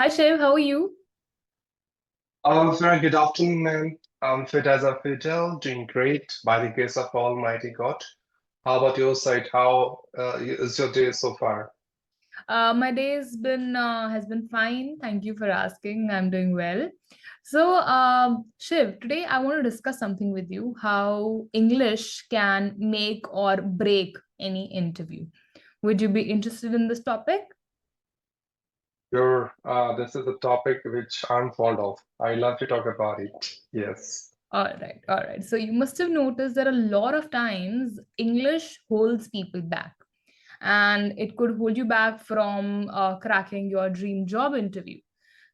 Hi Shiv, how are you? Very good afternoon, ma'am. I'm fit as a fiddle, doing great by the grace of Almighty God. How about your side? How is your day so far? My day has been fine. Thank you for asking. I'm doing well. So, Shiv, today I want to discuss something with you, how English can make or break any interview. Would you be interested in this topic? This is a topic which I'm fond of. I love to talk about it. Yes. All right, all right. So you must have noticed that a lot of times English holds people back, and it could hold you back from cracking your dream job interview.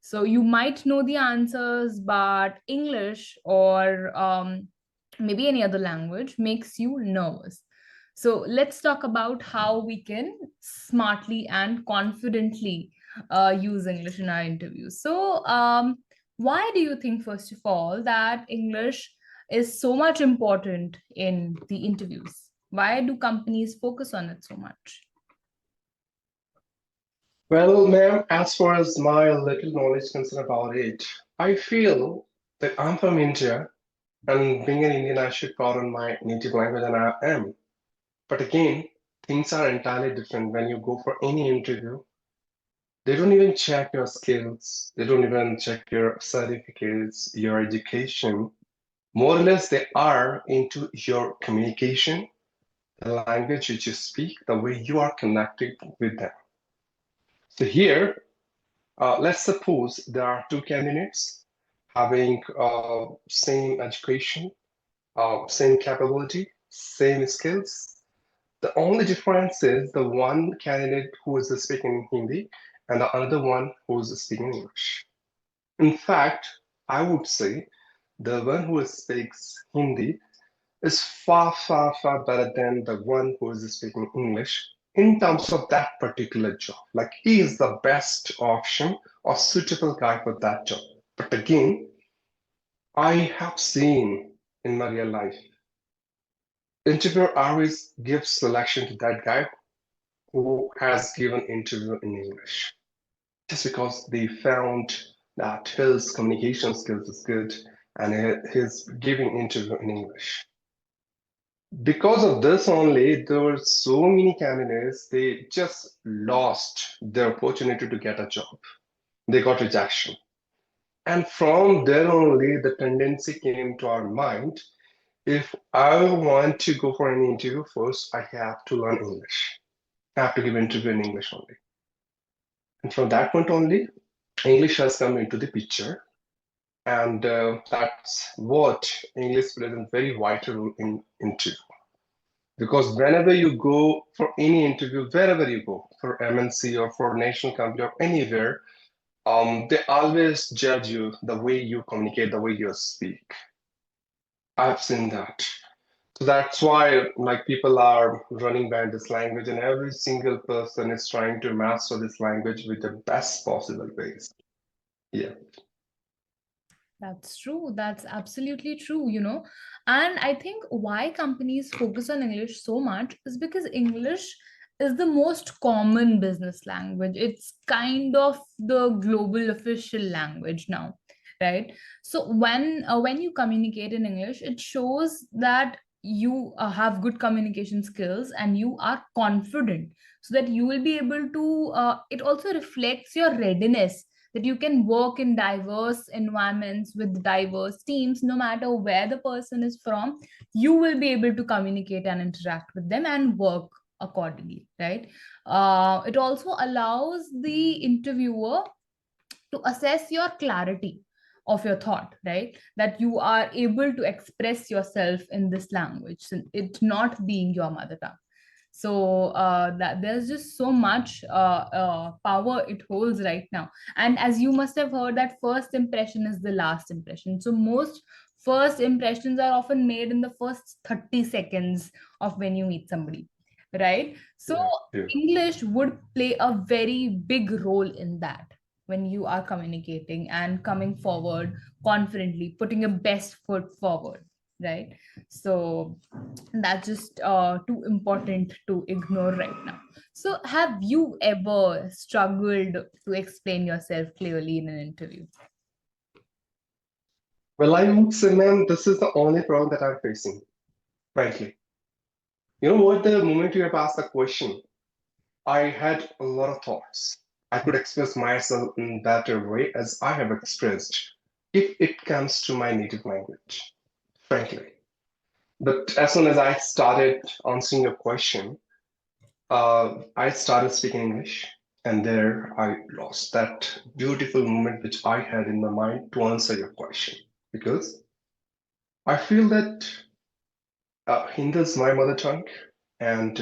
So you might know the answers, but English or maybe any other language makes you nervous. So let's talk about how we can smartly and confidently use English in our interviews. So, why do you think, first of all, that English is so much important in the interviews? Why do companies focus on it so much? Well, ma'am, as far as my little knowledge concerned about it, I feel that I'm from India, and being an Indian, I should proud on my native language, and I am. But again, things are entirely different when you go for any interview. They don't even check your skills. They don't even check your certificates, your education. More or less, they are into your communication, the language which you speak, the way you are connected with them. So here, let's suppose there are two candidates having same education, same capability, same skills. The only difference is the one candidate who is speaking Hindi and the other one who is speaking English. In fact, I would say the one who speaks Hindi is far, far, far better than the one who is speaking English in terms of that particular job. Like he is the best option or suitable guy for that job. But again, I have seen in my real life, interviewer always gives selection to that guy who has given interview in English. Just because they found that his communication skills is good and he's giving interview in English. Because of this only, there were so many candidates, they just lost their opportunity to get a job. They got rejection. And from there only, the tendency came to our mind, if I want to go for any interview, first I have to learn English. I have to give interview in English only. And from that point only, English has come into the picture. And that's what English plays a very vital role in interview. Because whenever you go for any interview, wherever you go, for MNC or for national company or anywhere, they always judge you the way you communicate, the way you speak. I've seen that. So that's why like people are running by this language, and every single person is trying to master this language with the best possible ways. Yeah. That's true. That's absolutely true. And I think why companies focus on English so much is because English is the most common business language. It's kind of the global official language now, right? So when you communicate in English, it shows that you have good communication skills and you are confident, so that you will be able to. It also reflects your readiness, that you can work in diverse environments with diverse teams. No matter where the person is from, you will be able to communicate and interact with them and work accordingly, right? It also allows the interviewer to assess your clarity of your thought, right? That you are able to express yourself in this language, it not being your mother tongue. So that there's just so much power it holds right now. And as you must have heard, that first impression is the last impression. So most first impressions are often made in the first 30 seconds of when you meet somebody, right? So Yeah, yeah. English would play a very big role in that, when you are communicating and coming forward confidently, putting your best foot forward. right? So that's just too important to ignore right now. So have you ever struggled to explain yourself clearly in an interview? Well, I would say, ma'am, this is the only problem that I'm facing, frankly. You know what? The moment you have asked the question, I had a lot of thoughts. I could express myself in better way as I have expressed if it comes to my native language, frankly. But as soon as I started answering your question, I started speaking English, and there I lost that beautiful moment which I had in my mind to answer your question. Because I feel that Hindi is my mother tongue, and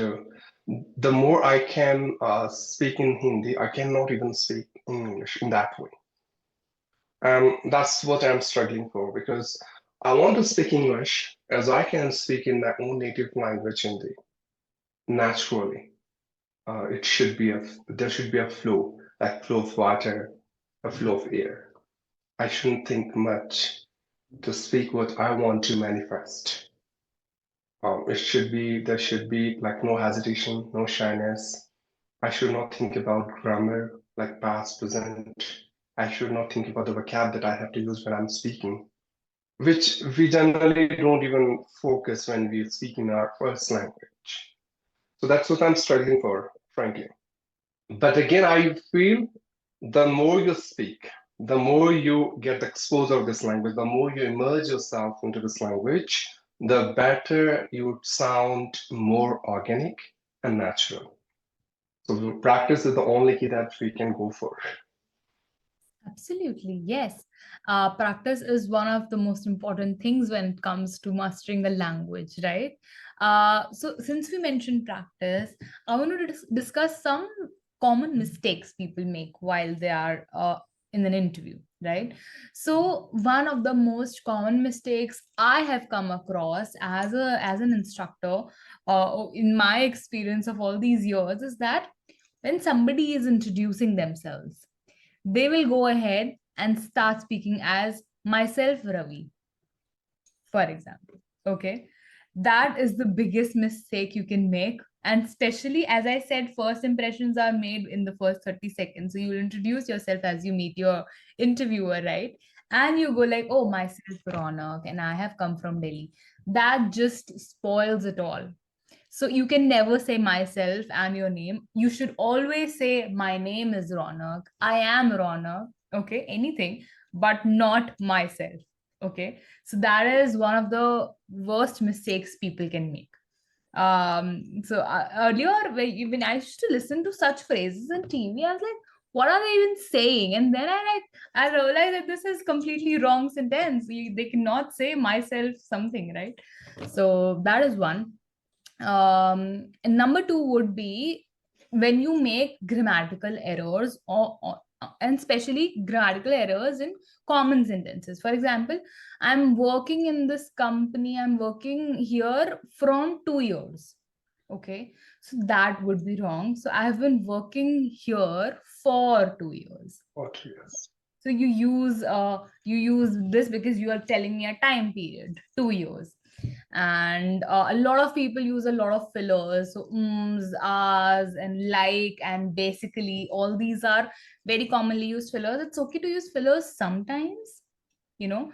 the more I can speak in Hindi, I cannot even speak in English in that way. That's what I'm struggling for because I want to speak English as I can speak in my own native language, Hindi, naturally. It should be there should be a flow, like flow of water, a flow of air. I shouldn't think much to speak what I want to manifest. There should be like no hesitation, no shyness. I should not think about grammar, like past, present. I should not think about the vocab that I have to use when I'm speaking, which we generally don't even focus when we speak in our first language. So that's what I'm struggling for, frankly. But again, I feel the more you speak, the more you get the exposure of this language, the more you immerse yourself into this language, the better you would sound more organic and natural. So practice is the only key that we can go for. Absolutely, yes. Practice is one of the most important things when it comes to mastering the language, right? So, since we mentioned practice, I want to discuss some common mistakes people make while they are in an interview, right? So, one of the most common mistakes I have come across as an instructor, in my experience of all these years, is that when somebody is introducing themselves, they will go ahead and start speaking as myself, Ravi, for example. Okay. That is the biggest mistake you can make. And especially, as I said, first impressions are made in the first 30 seconds. So you will introduce yourself as you meet your interviewer, right? And you go like, oh, myself, Ronak, and I have come from Delhi. That just spoils it all. So you can never say myself and your name. You should always say, my name is Ronak. I am Ronak. Okay, anything, but not myself. Okay. So that is one of the worst mistakes people can make. Earlier, when I used to listen to such phrases on TV, I was like, what are they even saying? And then I realized that this is completely wrong sentence. They cannot say myself something, right? So that is one. And number two would be when you make grammatical errors, or and especially grammatical errors in common sentences. For example, I'm working in this company, I'm working here from 2 years. Okay, so that would be wrong. So I have been working here for 2 years. What yes. So you use this because you are telling me a time period, 2 years. And a lot of people use a lot of fillers, so ums, ahs, and like, and basically all these are very commonly used fillers. It's okay to use fillers sometimes, you know,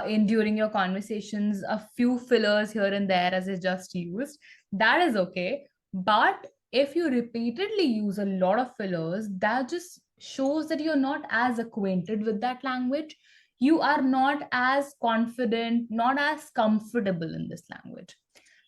in during your conversations, a few fillers here and there as I just used, that is okay. But if you repeatedly use a lot of fillers, that just shows that you're not as acquainted with that language. You are not as confident, not as comfortable in this language.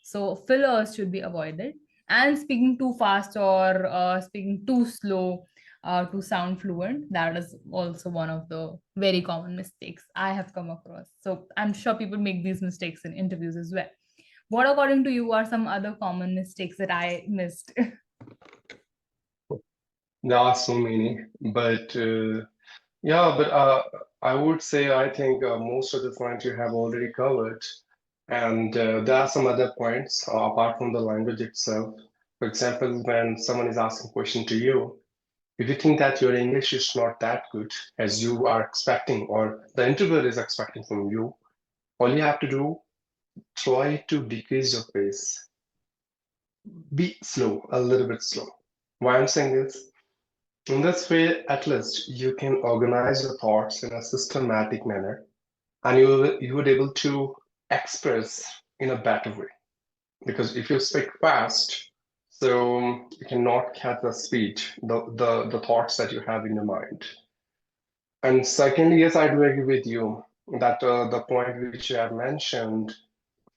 So fillers should be avoided. And speaking too fast or speaking too slow to sound fluent, that is also one of the very common mistakes I have come across. So I'm sure people make these mistakes in interviews as well. What, according to you, are some other common mistakes that I missed? There are so many, but yeah, but I would say I think most of the points you have already covered, and there are some other points apart from the language itself. For example, when someone is asking a question to you, if you think that your English is not that good as you are expecting, or the interviewer is expecting from you, all you have to do try to decrease your pace. Be slow, a little bit slow. Why I'm saying this? In this way, at least you can organize your thoughts in a systematic manner, and you would able to express in a better way. Because if you speak fast, so you cannot catch the speed, the thoughts that you have in your mind. And secondly, yes, I do agree with you that the point which you have mentioned,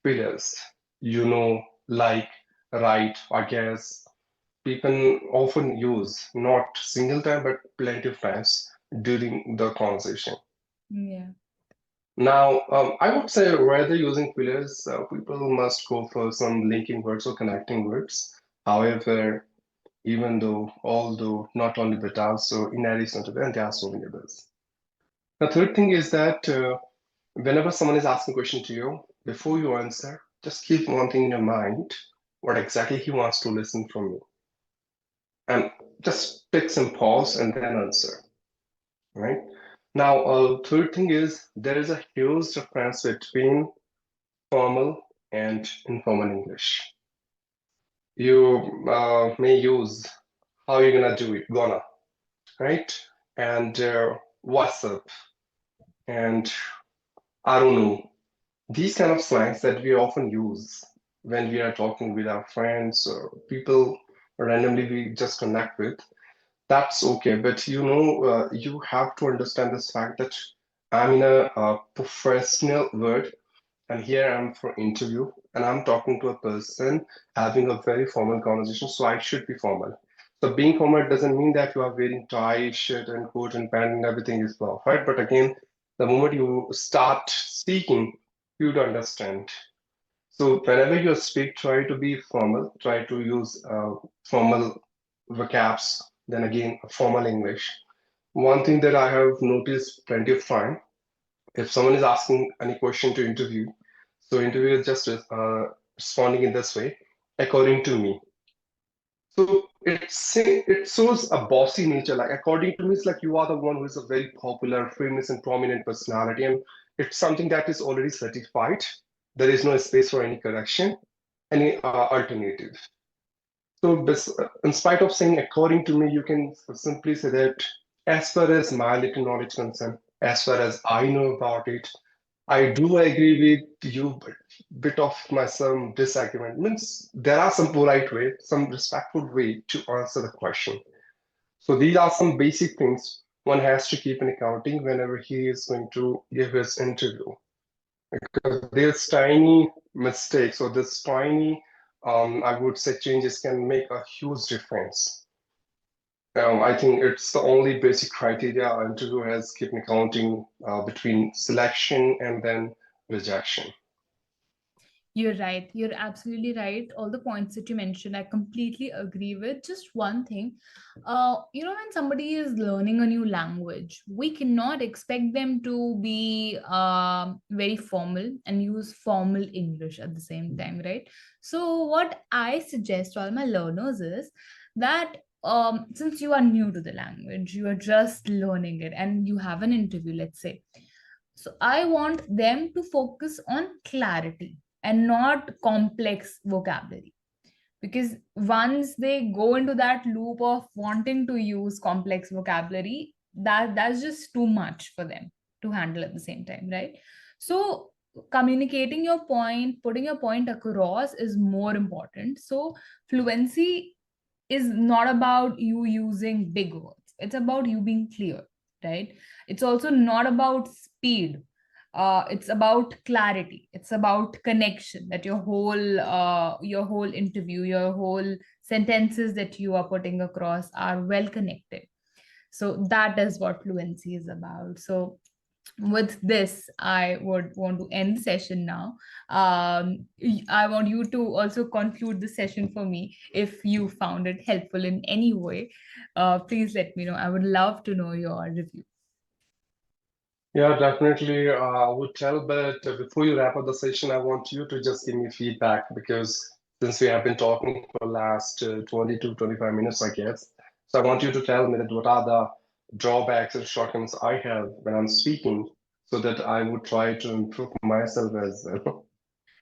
fillers, like, right, I guess, people often use not single time but plenty of times during the conversation. Yeah. Now, I would say rather using fillers, people must go for some linking words or connecting words. However, although not only but also in addition to that, there are so many others. The third thing is that whenever someone is asking a question to you, before you answer, just keep one thing in your mind, what exactly he wants to listen from you. And just take some pause and then answer, right? Now, third thing is there is a huge difference between formal and informal English. You may use how you gonna do it, gonna, right? And what's up? And I don't know. These kind of slangs that we often use when we are talking with our friends or people randomly we just connect with, that's okay. But you have to understand this fact that I'm in a professional world, and here I'm for interview, and I'm talking to a person having a very formal conversation, so I should be formal. So being formal doesn't mean that you are wearing tie, shirt, and coat and pant, and everything is perfect. But again, the moment you start speaking, you'd understand. So whenever you speak, try to be formal. Try to use formal vocabs. Then again, formal English. One thing that I have noticed plenty of time, if someone is asking any question to interview, so interviewer is just responding in this way, according to me. So it shows a bossy nature. Like according to me, it's like you are the one who is a very popular, famous, and prominent personality, and it's something that is already certified. There is no space for any correction, any alternative. So, in spite of saying according to me, you can simply say that as far as my little knowledge concerned, as far as I know about it, I do agree with you, but bit of my some disagreement. Means there are some polite way, some respectful way to answer the question. So these are some basic things one has to keep in accounting whenever he is going to give his interview. Because there's tiny mistakes or this tiny, I would say, changes can make a huge difference. I think it's the only basic criteria an interview has keeping accounting between selection and then rejection. You're right. You're absolutely right. All the points that you mentioned, I completely agree with. Just one thing, when somebody is learning a new language, we cannot expect them to be very formal and use formal English at the same time, right? So, what I suggest to all my learners is that since you are new to the language, you are just learning it, and you have an interview, let's say, so I want them to focus on clarity and not complex vocabulary. Because once they go into that loop of wanting to use complex vocabulary, that's just too much for them to handle at the same time, right? So communicating your point, putting your point across is more important. So fluency is not about you using big words. It's about you being clear, right? It's also not about speed. It's about clarity. It's about connection. That your whole interview, your whole sentences that you are putting across are well connected. So that is what fluency is about. So with this, I would want to end the session now. I want you to also conclude the session for me if you found it helpful in any way. Please let me know. I would love to know your review. Yeah, definitely. I would tell, but before you wrap up the session, I want you to just give me feedback because since we have been talking for last 20 to 25 minutes, I guess. So I want you to tell me that what are the drawbacks and shortcomings I have when I'm speaking so that I would try to improve myself as well.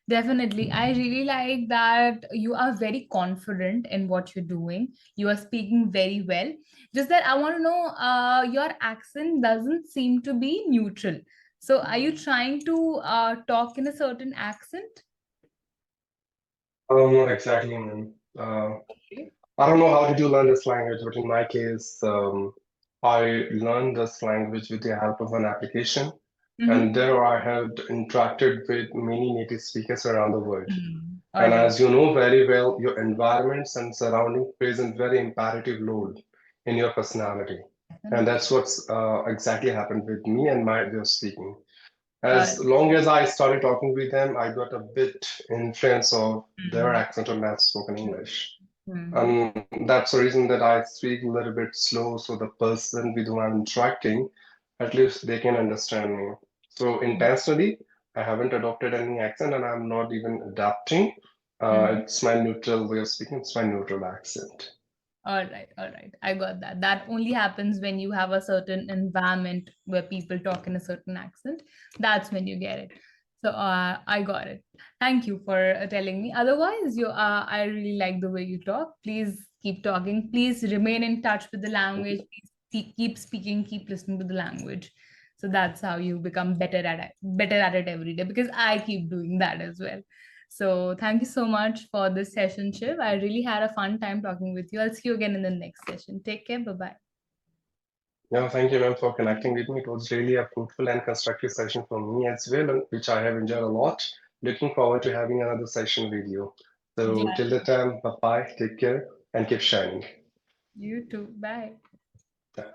Definitely. I really like that you are very confident in what you're doing. You are speaking very well. Just that I want to know, your accent doesn't seem to be neutral. So are you trying to talk in a certain accent? Not exactly, man. Okay. I don't know how did you learn this language, but in my case, I learned this language with the help of an application, and Mm-hmm. there I had interacted with many native speakers around the world. All And right. as you know very well, your environments and surrounding plays a very imperative role in your personality. And Definitely. that's what's exactly happened with me and my way of speaking. Uh, As long as I started talking with them, I got a bit influence of their mm, accent on that spoken English. mm, And that's the reason that I speak a little bit slow so the person with whom I'm interacting, at least they can understand me. So intentionally, I haven't adopted any accent and I'm not even adapting. mm. It's my neutral way of speaking, it's my neutral accent. All right, all right. I got that. That only happens when you have a certain environment where people talk in a certain accent. That's when you get it. So I got it. Thank you for telling me. Otherwise, I really like the way you talk. Please keep talking. Please remain in touch with the language. Please keep speaking. Keep listening to the language. So that's how you become better at it every day. Because I keep doing that as well. So thank you so much for this session, Shiv. I really had a fun time talking with you. I'll see you again in the next session. Take care. Bye bye. Yeah, thank you, ma'am, for connecting with me. It was really a fruitful and constructive session for me as well, and which I have enjoyed a lot. Looking forward to having another session with you. So till the time, bye bye, take care, and keep shining. You too. Bye. Yeah.